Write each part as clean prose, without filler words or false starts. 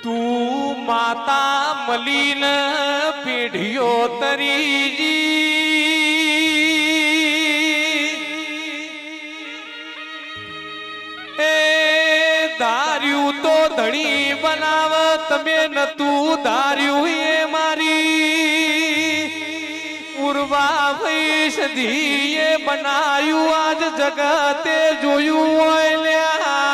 તું માતા મલીન પેઢીઓ તરીજી એ ધાર્યું તો ધણી બનાવ તમે નતું ધાર્યું એ મારી પૂર્વા વૈષધી એ બનાયું આજ જગતે જોયું હોય લ્યા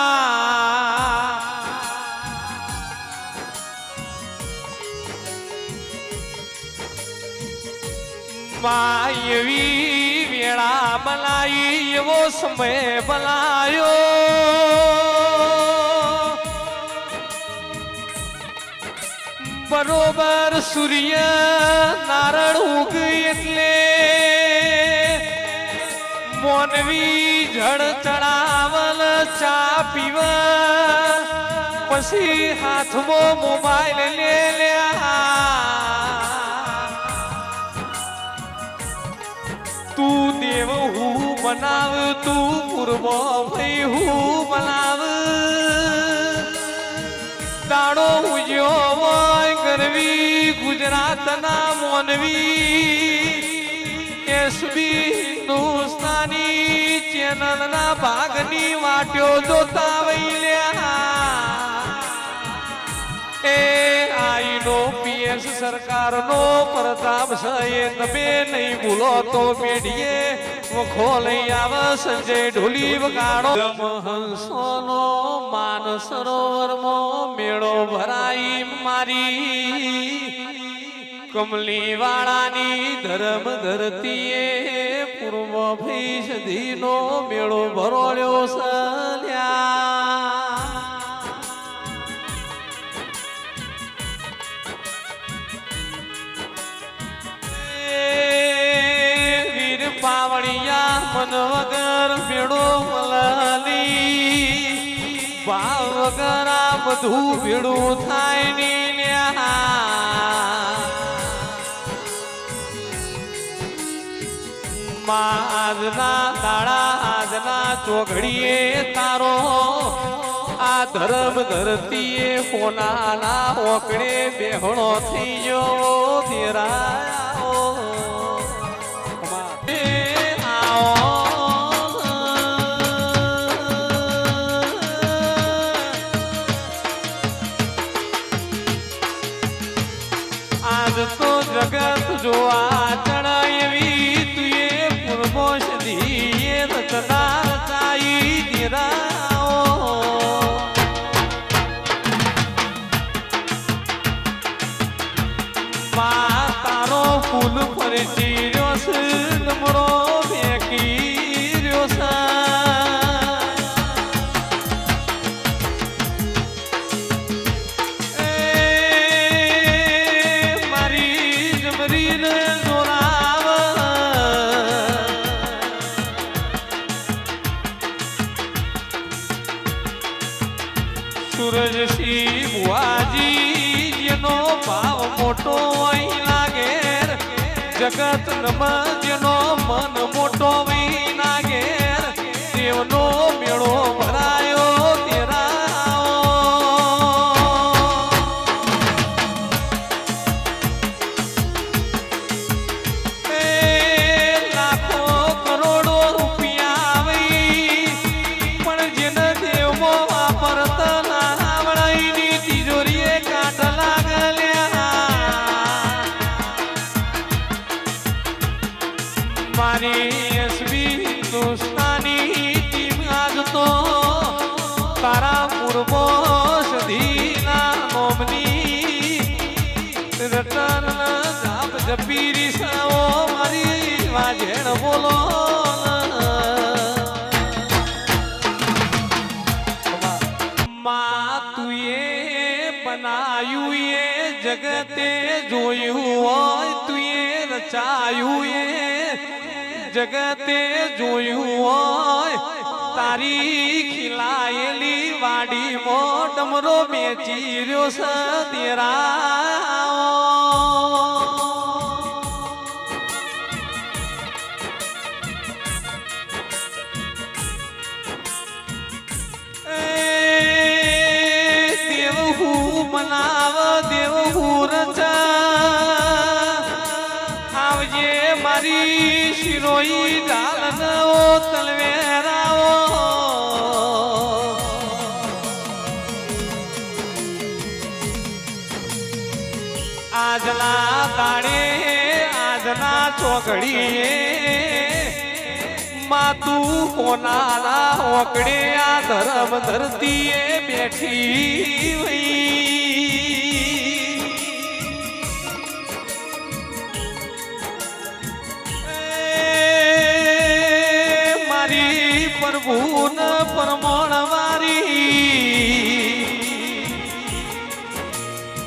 એવી વેળા બનાવી એવો સમય બનાયો બરોબર સૂર્ય નારણ ઉગ એટલે મોનવી જળ ચડાવલ ચા પીવ પછી હાથમાં મોબાઈલ લે લ્યા તું દેવ હું બનાવ તું પૂર્વ ભાઈ હું બનાવ દાડો ઉજ્યો હોય ગરવી ગુજરાતના મોનવી એસબી હિન્દુસ્તાની ચેનલના ભાગની વાટ્યો જોતા વૈલ્યા એ આઈનો પીએસ સરકારનો પ્રતાપ છે તમે નહીં ભૂલો તો પેઢીએ વખો લઈ આવ સંજય ઢોલી વગાડો હંસોનો માન સરોવરમાં મેળો ભરાઈ મારી કમલી વાળાની ધર્મ ધરતીએ પૂર્વ ભીષધીનો મેળો ભરોળ્યો સલ્યા પાવળિયા મન વગર ભેડો મલાલી ભાવ વગર આ બધું ભેડું થાય ની આજના દાડા આજના ચોઘડીએ તારો આ ધર્મ ધરતીએ હોનાના ઓકડે બેહણો થઈ ગયો તેરા આજ તો જગત જોવા ચડાવી તુએ પૂર્વોષધી રચના રચાઈ દીરાઓ મા તારો ફૂલ ફરજી રહ્યો છે નમરો ફેંકી રહ્યો છે સૂરજસિંહ બુઆજી જેનો ભાવ મોટો વહી લાગે જગત નમ જેનો મન મોટો વહી લાગે દેવનો મેળો ભરાયો તેરા લાખો કરોડો રૂપિયા આવી પણ જેને દેવમો વાપરતા મારી એસબી હિન્દુસ્તાની ટીમ આજ તો તારા પૂર્વો સધીના નોમની રટન જાપ જપી રીસાઓ મારી વાજેણ બોલો મા તુએ બનાયું એ જગતે જોયું હોય તુએ રચાયું એ જગતે જોયું હોય તારી ખીલાયેલી વાડીમાં ડમરો બેચી રહ્યો છે તેરા દેવ ઈ ડાલનો તલવેરાઓ આજના દાડે આજના ચોકડીએ માતું કોનાના ઓકડે આ ધર્મ ધરતીએ બેઠી મારી પ્રભુન પરમણ મારી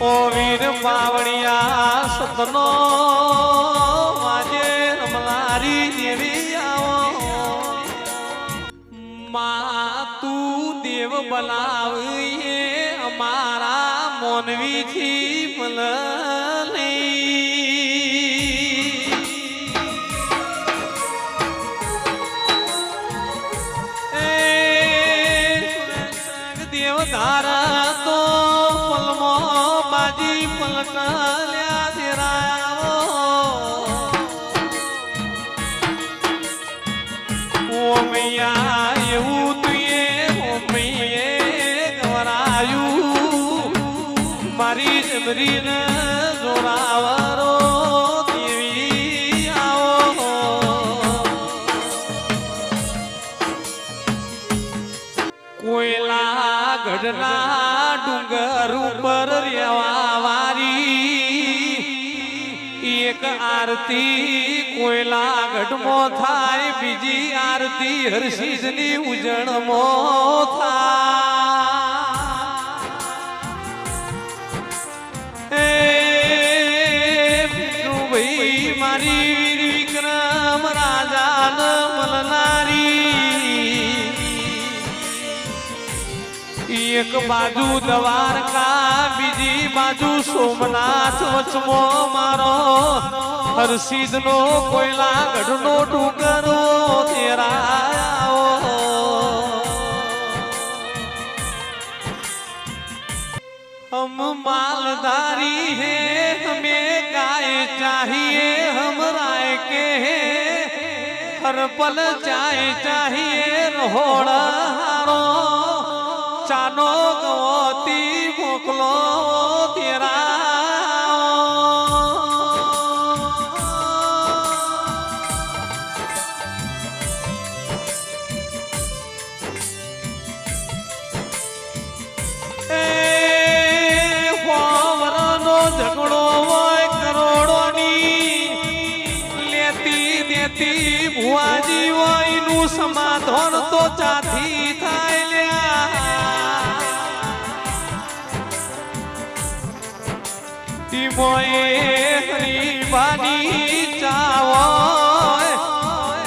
ઓ વીર પાવણિયા સતનો વાજે રમનારી દેવી આવો મા તું દેવ બનાવીએ અમારા મોનવીથી મલ દેવ ધારા તો પલમો બાજી પલટાલ્યા દેરાયો ઓ મૈયા એવું તુએ ઓ મૈયે ગવરાયું મારી જબરીને જોરાવરો દેવી આવો કોયલા ગઢના ડુંગર ઉપર રેવા વારી એક આરતી કોયલા ગઢમાં થાય બીજી આરતી હરસિદ્ધની ઉજળમાં થાય ભાઈ મારી વિક્રમ રાજાન મલનારી એક બાજુ દ્વારકા બીજી બાજુ સોમનાથ વચમો મારો હરસિદ્ધનો કોયલા ગઢનો ડુંગરો તેરાયો हम मालधारी हैं हमें गाय चाहिए हम राय के हर पल चाय चाहिए रोड़ा चानो गवती मोकलो तेरा ઝઘડો હોય કરોડોની લેતી દેતી ભુવાજી હોય નું સમાધાન તો ચાથી થાય હરીબાની ચાવો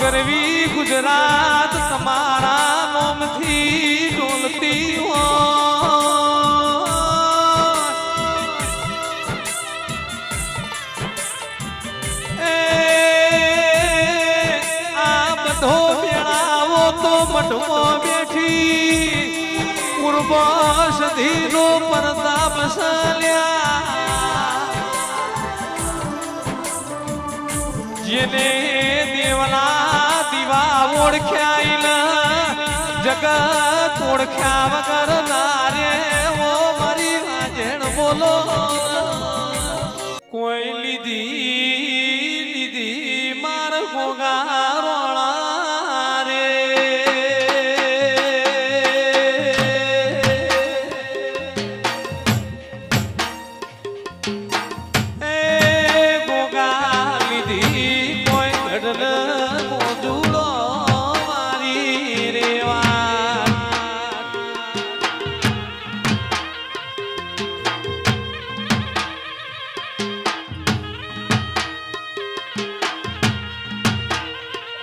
ગરવી ગુજરાત તમારા નોમથી ડોલતી આ બધો મેળાવો તો મઠમાં બેઠી પૂર્વ સધીનો પ્રતાપ સલ્યા જેને દેવલા દીવા ઓળખ્યા જગત ઓળખ્યા વગર નારે ઓ મારી વાજણ બોલો કોઈ લીધી માર ગોગારોળા રે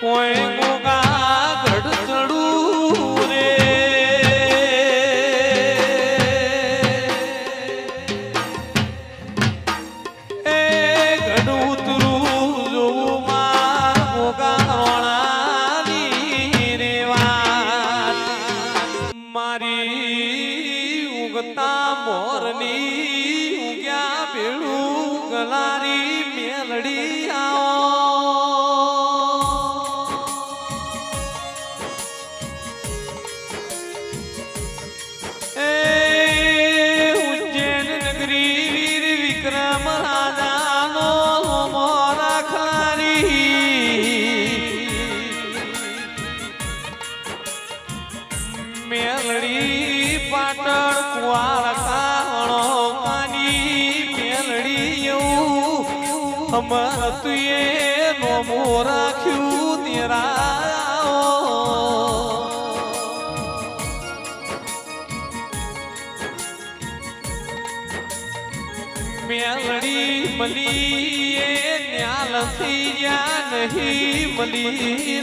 કોઈ ગોગા ગઢ ચડું રે એ ગઢ ઉતરું જોવું માર ગોગા રોણાની રે વાત મારી ઉગતા મોરની ઉગ્યા ભેળું ગલારી મેલડી આવો અમર તુએ નોમો રાખ્યું તેરા મેલડી મલી એ ન્યાલ થઈ ગયા નહીં મલી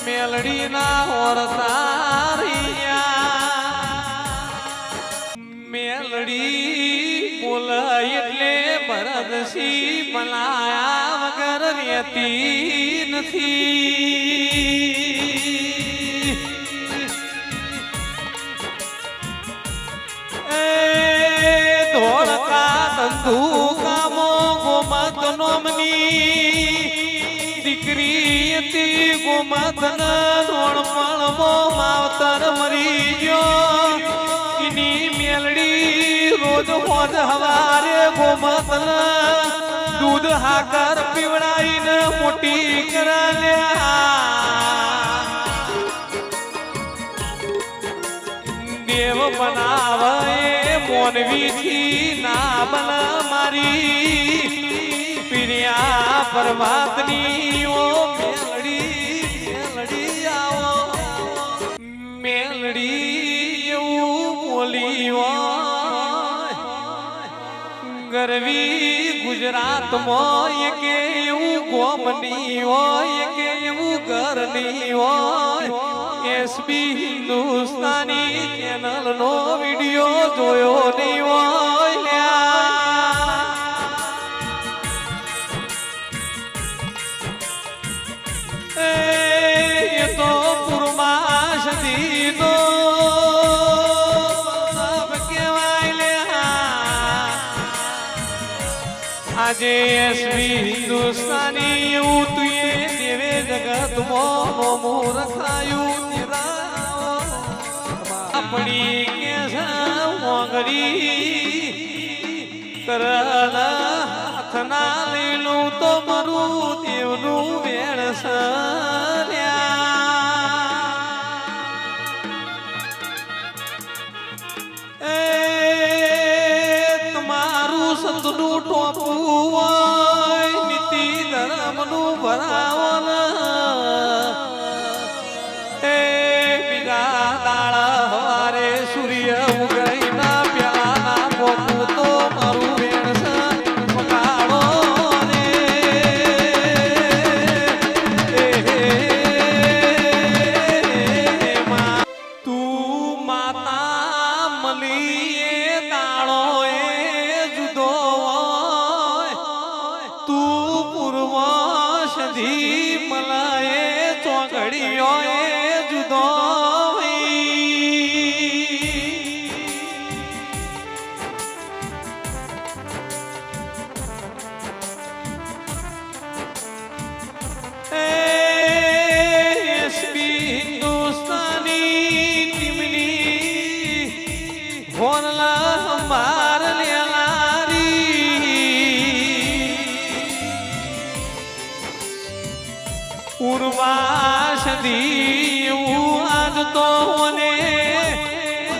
મેલડી ના હોરતારિયા મેલડી બોલાય એટલે ભરતસી બનાયા વગર રહેતી નથી ધંધુકામો ગોમત નોમની દીકરી હતી ગોમત નોણપણમો માવતર મરી ગયો એની મેલડી રોજ હોજ હવારે ગોમત દૂધ હાકર પીવડાઈને મોટી કરાલ્યા દેવ બનાવે મોનવી થી ના બના મારી પ્રિયા પરમાત્ની ઓ મેલડી આવો મેલડી એવું બોલી ગરવી ગુજરાતમાં કે એવું ગોમની હોય કે એવું ઘરની હોય એસબી હિન્દુસ્તાની ચેનલ નો વિડિયો જોયો નહીં હોય એ તો પૂર્વાશ દીનો કહેવાય આજે એસબી હિન્દુસ્તાની એવું તુએ દેવે જગત મોમો રખાયું આપણી કે મોગરી કરના હાથના લેલું તો મરું દેવનું વેણ સર્યા તમારું સતનું ટોપું હોય નીતિ ધર્મનું ભરાવન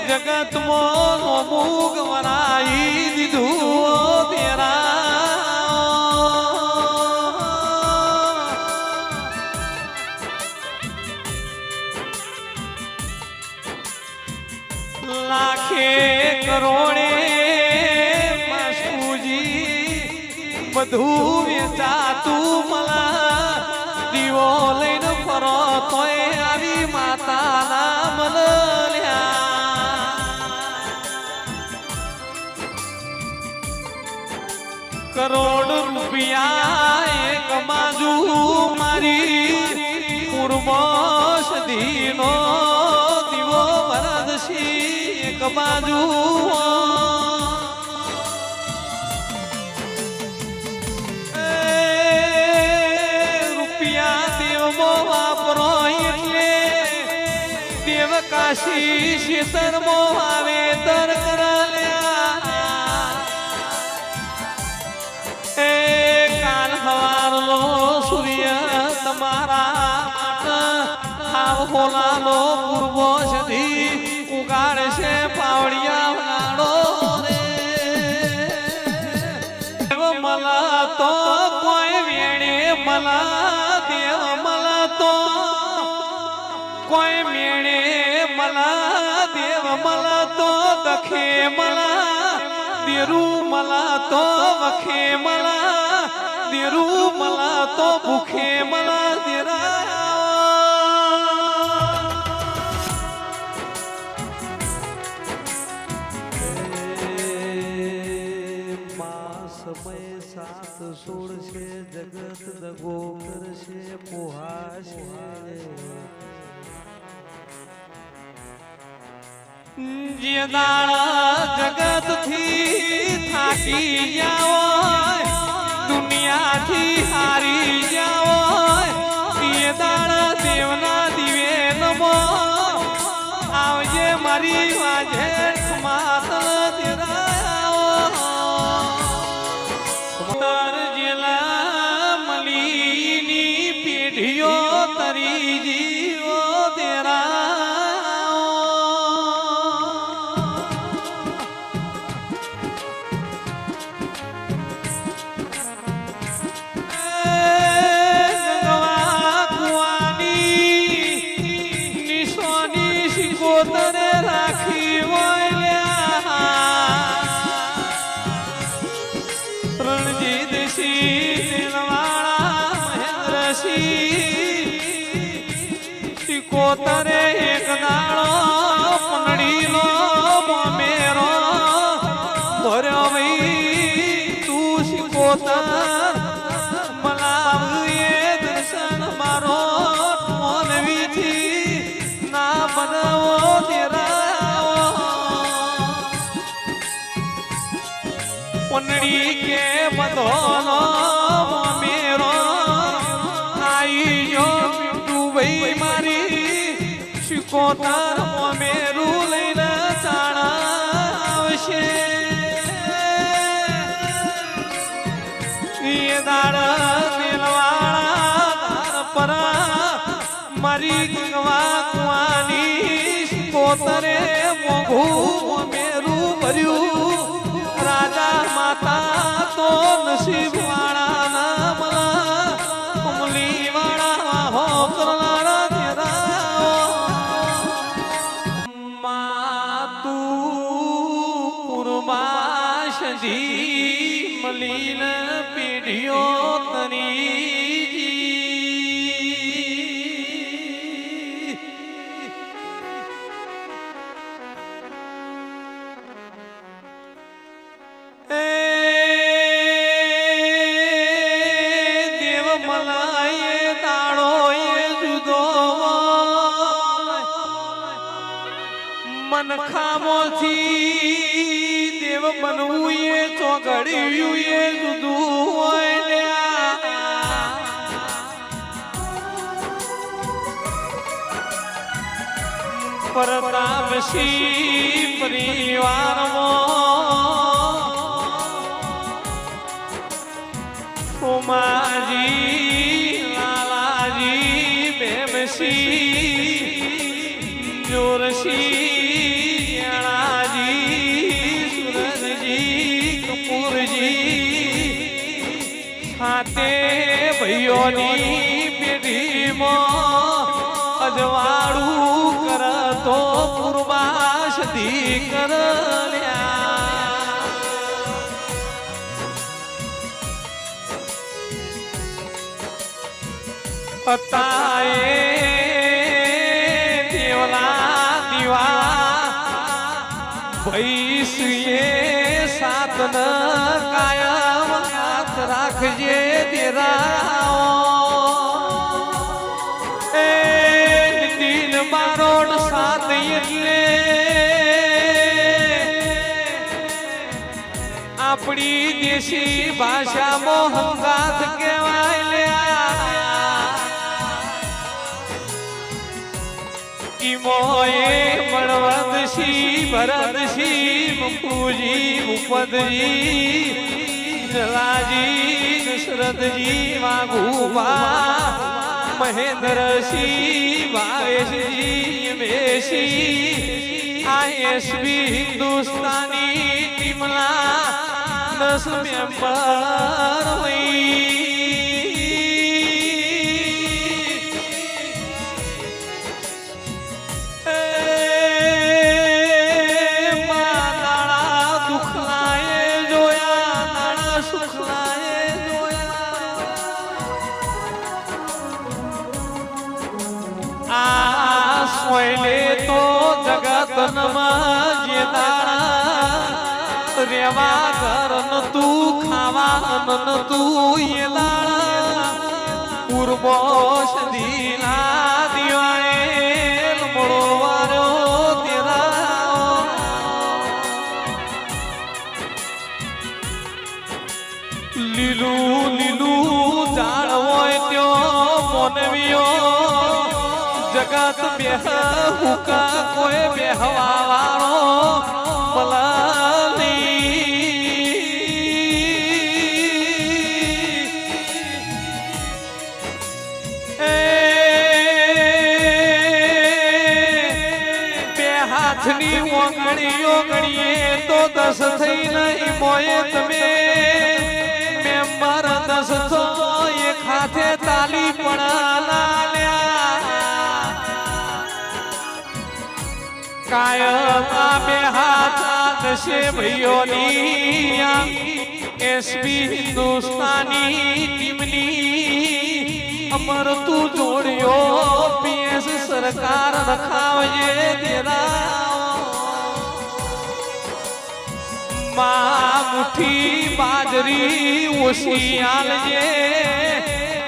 જગત મોનો મુગ વરાઈ દીધું તેરા લાખે કરોડે માસુજી બધું વેચાતું મલા દીવો લઈને ફરો તોય આવી માતાના મલલ્યા કરોડ રૂપિયા એક બાજુ મારી પૂર્વ સદીનો દીવો વરદશી એક બાજુ રૂપિયા દેવમાં વાપરો એટલે દેવ કાશી શેતરમાં વાવેતર કરાલ્યા સૂર્ય તમારા હોલાનો પૂર્વ સદી ઉગાડે છે પાવડિયા વાળો રે મલા मला देव मला तो दखे मला देरू मला तो वखे मला देरू मला तो भूखे मला देरा समय साथ सोडशे जगत दगो करशे पोहाशे जे दाड़ा जगत थी थाकी जाओ दुनिया थी हारी जाओ ये दाड़ा देवना दिवे नमो आवजे मारी वाजे मातल तेरा तार जिला मलीनी पीढ़ियों तरी जीवो तेरा तरे राखी रणजीत सिंह दिलवाड़ा महेंद्र सिंह को तरे एक दाड़ो पनड़ी लो मेरो भरो भाई तू सिकोतर मलावे दर्शन मारो मोनवी थी ना बनवो तेरा पनड़ी के बदलो मेरो आई जो डूबई मारी शिकोतर मेरू लैना जाना आवशे ये दाड़ा दिलवाड़ा दार परा मारी गंगवा कुआनी शिकोतरे मोघू मेरू भर्यू राजा माता तो नसीब वाला ना मला कमली वाला हो करनारा तेरा मातू पुरमाश दी मलीन पीढ़ियों तनी मन खामो थी देव बनवू ये चौघड़ियू ये जुदू परताप सी परिवार उमाजी लालाजी बेमसी जोरसी हाथे भैयोनी पीढ़ी अजवाड़ू कर तो पूर्वाश दी कर लिया पताए देवला दीवा भैस ये सात न कायम हाथ राखजे तेरा दिन बारोड सात ये अपनी देशी भाषा मोहंगात कहवाय मोए मणवदशी भरदशी मुकुजी मुपदजी जलाजी दशरथ जी वाघूबा महेंद्र सिंह भावेश जी मेशी ISB हिंदुस्तानी टीमला 10 मेंबर हुई તનમાં જે દાડા રેવા ઘર નતું ખાવા નતું એ દાડા પૂર્વો સદીના દિવાળે મળો વાર્યો તેરા લીલું લીલું ઝાડ હોય ત્યો મોનવીઓ જગત બેહ હુકા કોઈ બેહવા વાળો હાથની ઓગણીઓ ગણીએ તો 10 થઈ નહીં મોએ તમે મેમ્બર 10 છો એક હાથે તાલી પણ લાલ્યા કાયમ બે હાથ દશે ભાઈઓની એસપી હિન્દુસ્તાની ટીમની અમર તું જોડ્યો પીએસ સરકાર રખાવજે તેરા માં મુઠ્ઠી બાજરી ઓછી આલજે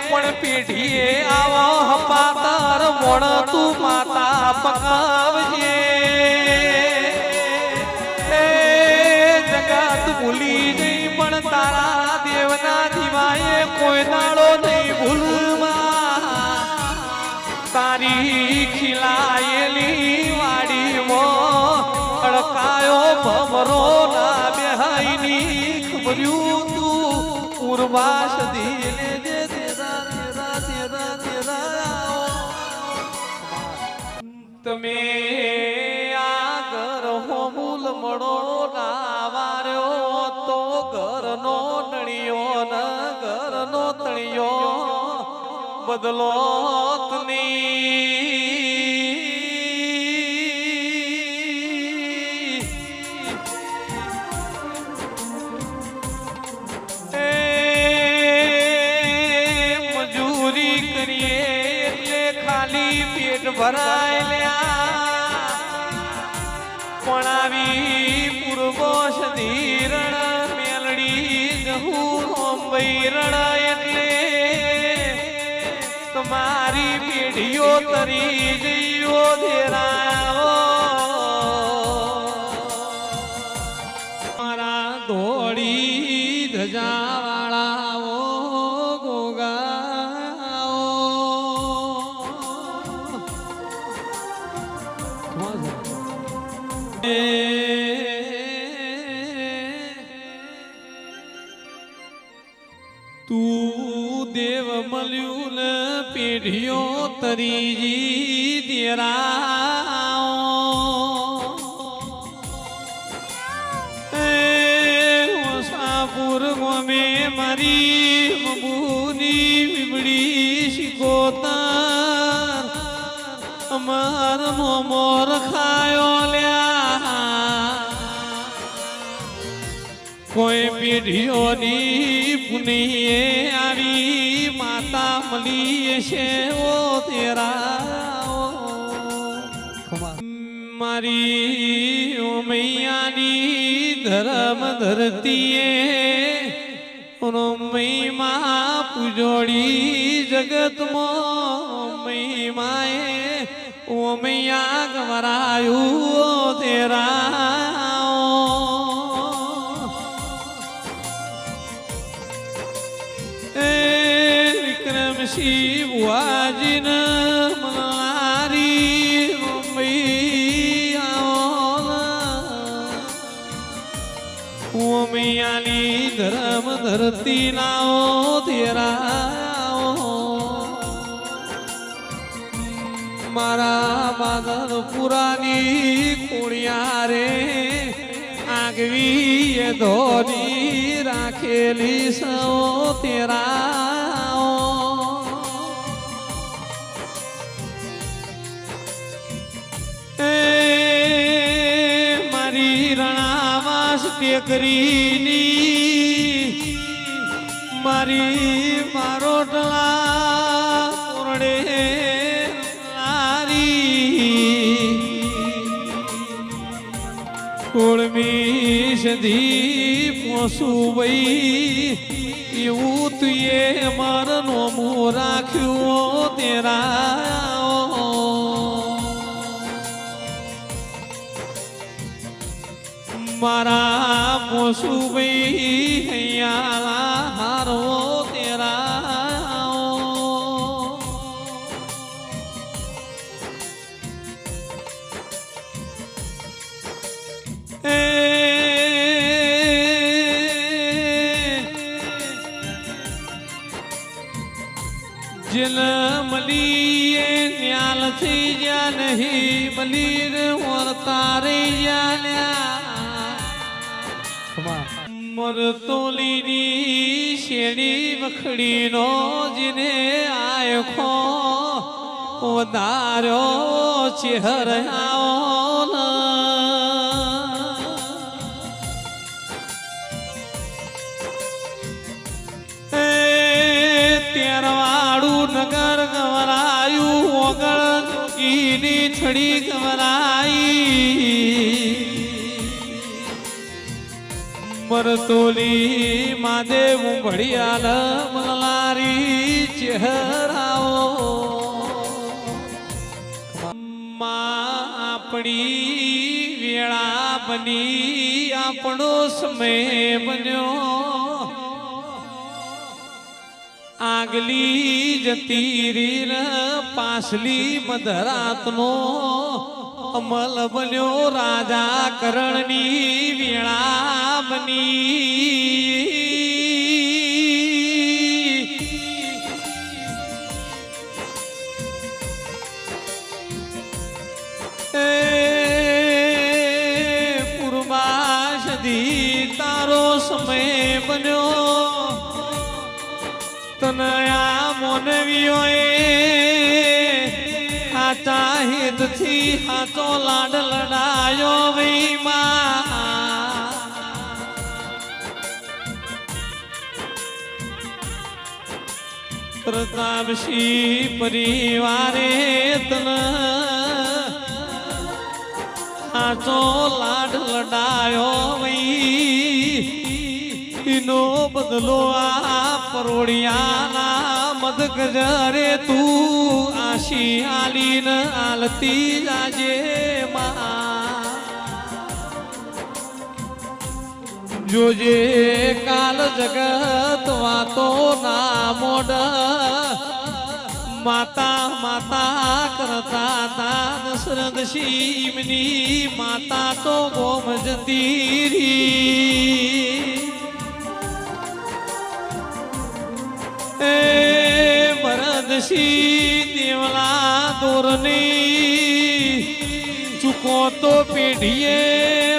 પણ પેઢીએ આવો હપાતર મોણ તું માતા પકાવજે જગત ભૂલી જઈ પણ તારા દેવના દીવાએ કોઈ દાડો નહીં ભૂલમાં તારી ખીલાયેલી વાડીમાં અડકાયો ભમરો ના બેહાઈની ખબર્યું તું પૂર્વાસ દિલે દે તેરા તેરા તેરા તેરા તમે આ ઘર હોમુલ મળો લાવાર્યો તો ઘરનો નળિયો ન ઘરનો તળિયો બદલો મજૂરી કરીએ એટલે ખાલી પેટ ભરાયેલા પણ આવી પૂર્વો સધીરણ મેલડી જહું મુંબઈ રણ એટલે તમારી પેઢીઓ તરી જઈઓ ધેરાઓ મારા દોડી ધજાવાળાઓ ગોગાઓ તું દેવ મળ્યું ને પેઢીઓ તરીજી તેરા વસાપુર ગમે મારી મબુની બીબડી શિકોતર અમાર મોર ખાયો લ્યા કોઈ પેઢીઓની પુનીએ આવી માતા મળી છે ઓ તેરા મારી ઓ મૈયાની ધર્મ ધરતીએ મહિમા પૂજોડી જગતમાં મહિમાએ ઓ મૈયા ગવરાયું તેરા શિવાજીન મનારી મુંબઈ ઓમિયાની ધર્મ ધરતી નાઓ તેરા મારા બાદલ પુરાની કુણિયા રે આગવી એ ધોની રાખેલી સૌ તેરા ટેકરીની મારી મારોટલા પૂરડે લારી સધી પોસું ભાઈ એવું તુએ મારું નોમું રાખ્યું તેરા મારા પોસું ભાઈ હૈયા હારો તેરા जिन मलिए न्याल थी जा नहीं मलीर और तारे मरतोली शेड़ी मखड़ी नो जिने आयो खो वधारो चेहर आओ ना नगर गवरायु ओगळ कीनी छड़ी गवराई मरतोली मादेव बढ़ियाल मलारी चेहराओ आपड़ी वेळा बनी आपणो समय बन्यो આગલી જતી રીર પાસલી મધરાતનો અમલ બન્યો રાજા કરણની વેળા બની પૂર્વા સદી તારો સમય બન્યો તનયા મોનવીઓએ હાચા હિતથી હાચો લાડ લડાયો વહીમાં પ્રતાપસિંહ પરિવારે તન હાચો લાડ લડાયો વહી નો બદલો આ પરોડિયાના મદ ગજરે તું આશી આલીન આલતી જાજે માં જોજે કાલ જગત વાતો ના મોડ માતા માતા કરતા તા દશરથ શિવની માતા તો ગોમ જતી રી ભરતસિંહ દેવલા દોરની ચૂકો તો પેઢીએ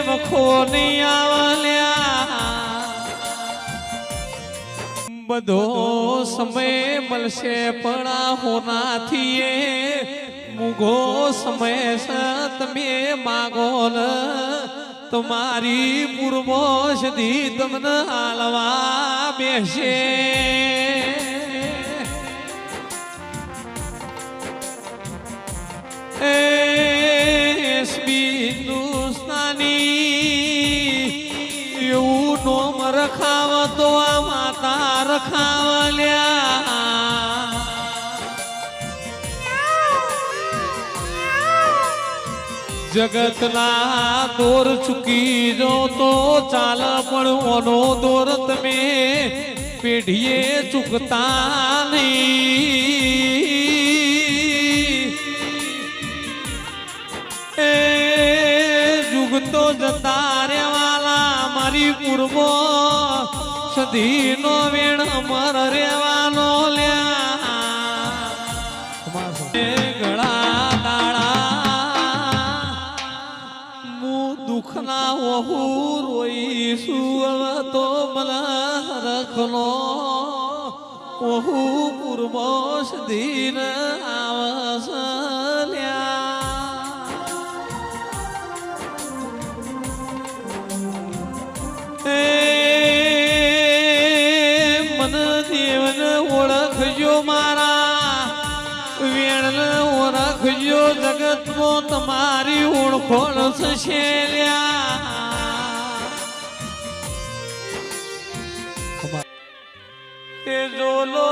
વખો નહીં આવલ્યા બધો સમય મળશે પણ હોનાથી મુગો સમય તમે માગો તમારી પૂર્વો સુધી તમને હાલવા બેસે હિન્દુસ્તાની એવું નોમ રખાવ તો આ માતા રખાવલ્યા જગતના દોર ચૂકી જો તો ચાલ પણ ઓનો દોર તમે પેઢીએ ચૂકતા નહીં જુગતો જતા રેવાલા મારી પૂર્વો સધી નો વેણ અમર રેવાનો લ્યા ગળા દાડા હું દુઃખના ઓહુ રોઈશું તો મલા રખનો ઓહુ પૂર્વો સધી ન આવસ ઓળખજો મારા વેણ ઓળખજો જગતમાં તમારી ઓળખોળ થશે એ જોલો